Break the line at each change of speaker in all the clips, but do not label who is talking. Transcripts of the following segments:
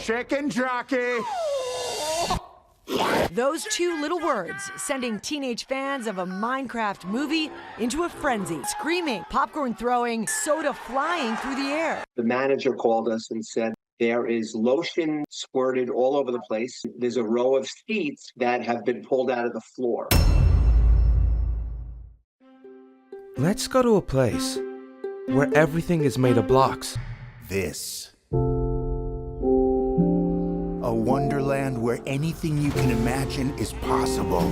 Chicken jockey!
Those two little words sending teenage fans of a Minecraft movie into a frenzy. Screaming, popcorn throwing, soda flying through the air.
The manager called us and said, there is lotion squirted all over the place. There's a row of seats that have been pulled out of the floor.
Let's go to a place where everything is made of blocks.
This. A wonderland where anything you can imagine is possible.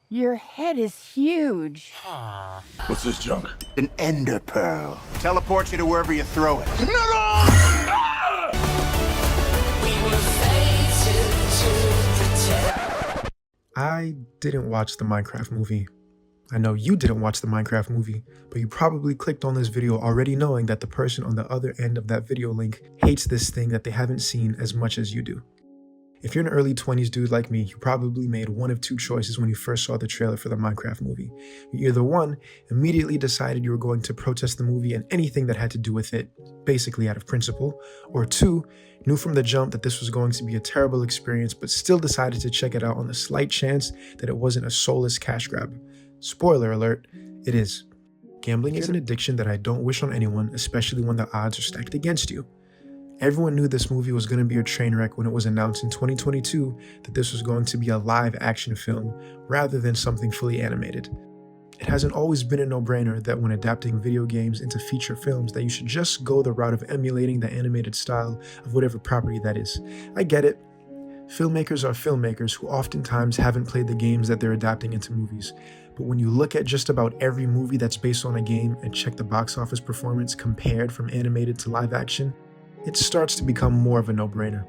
Your head is huge.
What's this junk? An ender pearl. Teleports you to wherever you throw it.
I didn't watch the Minecraft movie. I know you didn't watch the Minecraft movie, but you probably clicked on this video already knowing that the person on the other end of that video link hates this thing that they haven't seen as much as you do. If you're an early 20s dude like me, you probably made one of two choices when you first saw the trailer for the Minecraft movie. You either one, immediately decided you were going to protest the movie and anything that had to do with it, basically out of principle, or two, knew from the jump that this was going to be a terrible experience but still decided to check it out on the slight chance that it wasn't a soulless cash grab. Spoiler alert, it is. Gambling is an addiction that I don't wish on anyone, especially when the odds are stacked against you. Everyone knew this movie was going to be a train wreck when it was announced in 2022 that this was going to be a live action film rather than something fully animated. It hasn't always been a no-brainer that when adapting video games into feature films that you should just go the route of emulating the animated style of whatever property that is. I get it. Filmmakers are filmmakers who oftentimes haven't played the games that they're adapting into movies. But when you look at just about every movie that's based on a game and check the box office performance compared from animated to live action, it starts to become more of a no-brainer.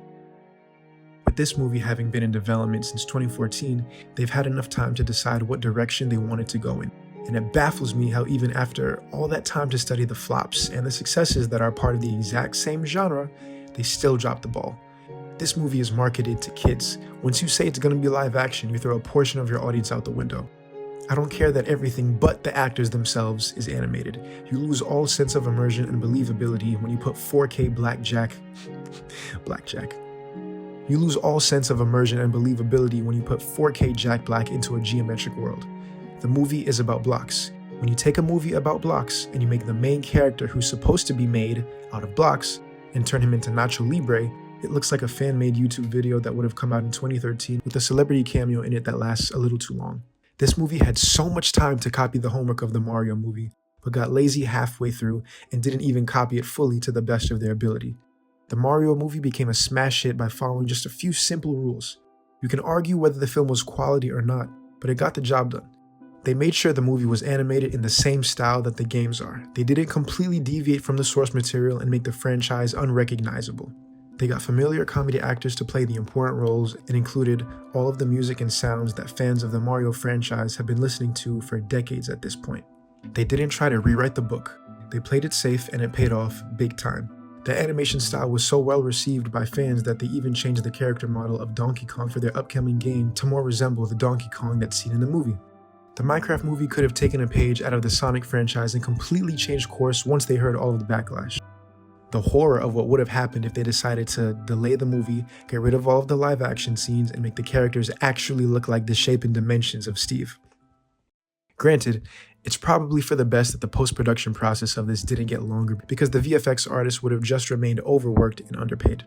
With this movie having been in development since 2014, they've had enough time to decide what direction they wanted to go in. And it baffles me how even after all that time to study the flops and the successes that are part of the exact same genre, they still dropped the ball. This movie is marketed to kids. Once you say it's going to be live action, you throw a portion of your audience out the window. I don't care that everything but the actors themselves is animated. You lose all sense of immersion and believability when you put 4K blackjack. You lose all sense of immersion and believability when you put 4K Jack Black into a geometric world. The movie is about blocks. When you take a movie about blocks and you make the main character who's supposed to be made out of blocks and turn him into Nacho Libre, it looks like a fan-made YouTube video that would have come out in 2013 with a celebrity cameo in it that lasts a little too long. This movie had so much time to copy the homework of the Mario movie, but got lazy halfway through and didn't even copy it fully to the best of their ability. The Mario movie became a smash hit by following just a few simple rules. You can argue whether the film was quality or not, but it got the job done. They made sure the movie was animated in the same style that the games are. They didn't completely deviate from the source material and make the franchise unrecognizable. They got familiar comedy actors to play the important roles and included all of the music and sounds that fans of the Mario franchise have been listening to for decades at this point. They didn't try to rewrite the book. They played it safe and it paid off big time. The animation style was so well received by fans that they even changed the character model of Donkey Kong for their upcoming game to more resemble the Donkey Kong that's seen in the movie. The Minecraft movie could have taken a page out of the Sonic franchise and completely changed course once they heard all of the backlash. The horror of what would have happened if they decided to delay the movie, get rid of all of the live action scenes, and make the characters actually look like the shape and dimensions of Steve. Granted, it's probably for the best that the post-production process of this didn't get longer because the VFX artists would have just remained overworked and underpaid.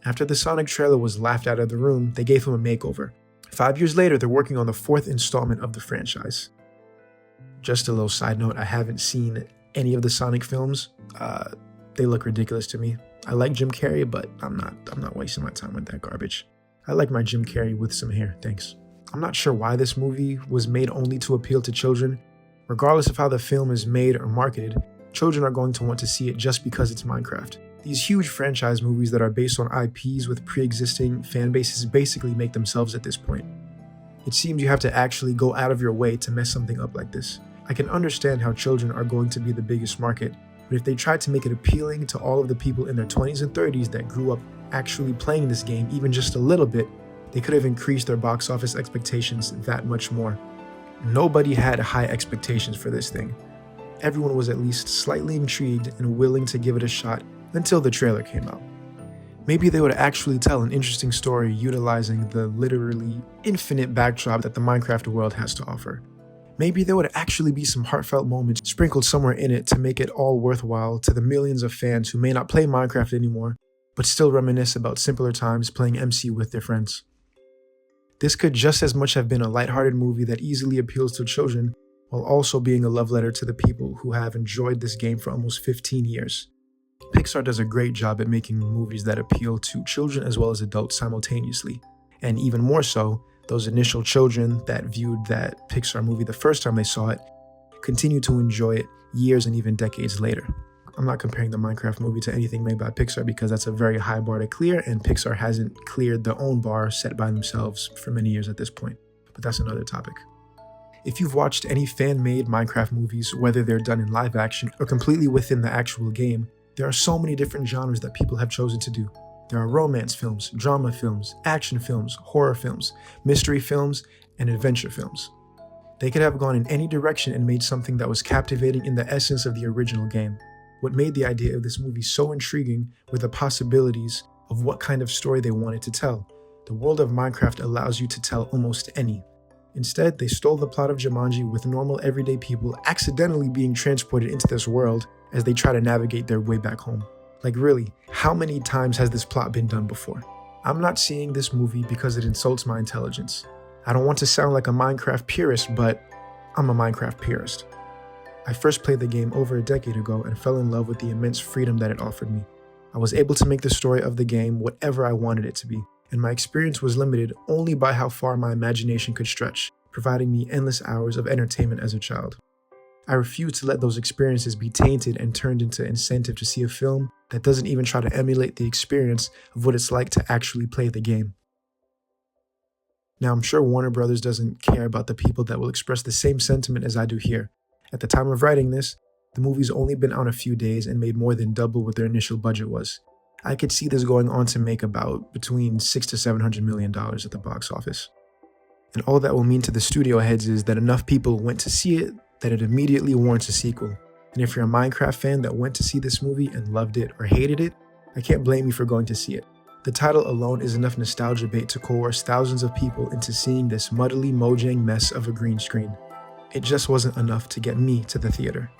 After the Sonic trailer was laughed out of the room, they gave him a makeover. 5 years later, they're working on the 4th installment of the franchise. Just a little side note, I haven't seen any of the Sonic films. They look ridiculous to me. I like Jim Carrey, but I'm not wasting my time with that garbage. I like my Jim Carrey with some hair, thanks. I'm not sure why this movie was made only to appeal to children. Regardless of how the film is made or marketed, children are going to want to see it just because it's Minecraft. These huge franchise movies that are based on IPs with pre-existing fan bases basically make themselves at this point. It seems you have to actually go out of your way to mess something up like this. I can understand how children are going to be the biggest market, but if they tried to make it appealing to all of the people in their 20s and 30s that grew up actually playing this game even just a little bit, they could have increased their box office expectations that much more. Nobody had high expectations for this thing. everyone was at least slightly intrigued and willing to give it a shot until the trailer came out. Maybe they would actually tell an interesting story utilizing the literally infinite backdrop that the Minecraft world has to offer. Maybe there would actually be some heartfelt moments sprinkled somewhere in it to make it all worthwhile to the millions of fans who may not play Minecraft anymore, but still reminisce about simpler times playing MC with their friends. This could just as much have been a lighthearted movie that easily appeals to children, while also being a love letter to the people who have enjoyed this game for almost 15 years. Pixar does a great job at making movies that appeal to children as well as adults simultaneously, and even more so, those initial children that viewed that Pixar movie the first time they saw it continue to enjoy it years and even decades later. I'm not comparing the Minecraft movie to anything made by Pixar because that's a very high bar to clear, and Pixar hasn't cleared their own bar set by themselves for many years at this point. But that's another topic. If you've watched any fan-made Minecraft movies, whether they're done in live action or completely within the actual game, there are so many different genres that people have chosen to do. There are romance films, drama films, action films, horror films, mystery films, and adventure films. They could have gone in any direction and made something that was captivating in the essence of the original game. What made the idea of this movie so intriguing were the possibilities of what kind of story they wanted to tell. The world of Minecraft allows you to tell almost any. Instead, they stole the plot of Jumanji with normal everyday people accidentally being transported into this world as they try to navigate their way back home. Like really, how many times has this plot been done before? I'm not seeing this movie because it insults my intelligence. I don't want to sound like a Minecraft purist, but I'm a Minecraft purist. I first played the game over a decade ago and fell in love with the immense freedom that it offered me. I was able to make the story of the game whatever I wanted it to be, and my experience was limited only by how far my imagination could stretch, providing me endless hours of entertainment as a child. I refuse to let those experiences be tainted and turned into incentive to see a film that doesn't even try to emulate the experience of what it's like to actually play the game. Now, I'm sure Warner Brothers doesn't care about the people that will express the same sentiment as I do here. At the time of writing this, the movie's only been out a few days and made more than double what their initial budget was. I could see this going on to make about between $600 to $700 million at the box office. And all that will mean to the studio heads is that enough people went to see it that it immediately warrants a sequel. And if you're a Minecraft fan that went to see this movie and loved it or hated it, I can't blame you for going to see it. The title alone is enough nostalgia bait to coerce thousands of people into seeing this muddly Mojang mess of a green screen. It just wasn't enough to get me to the theater.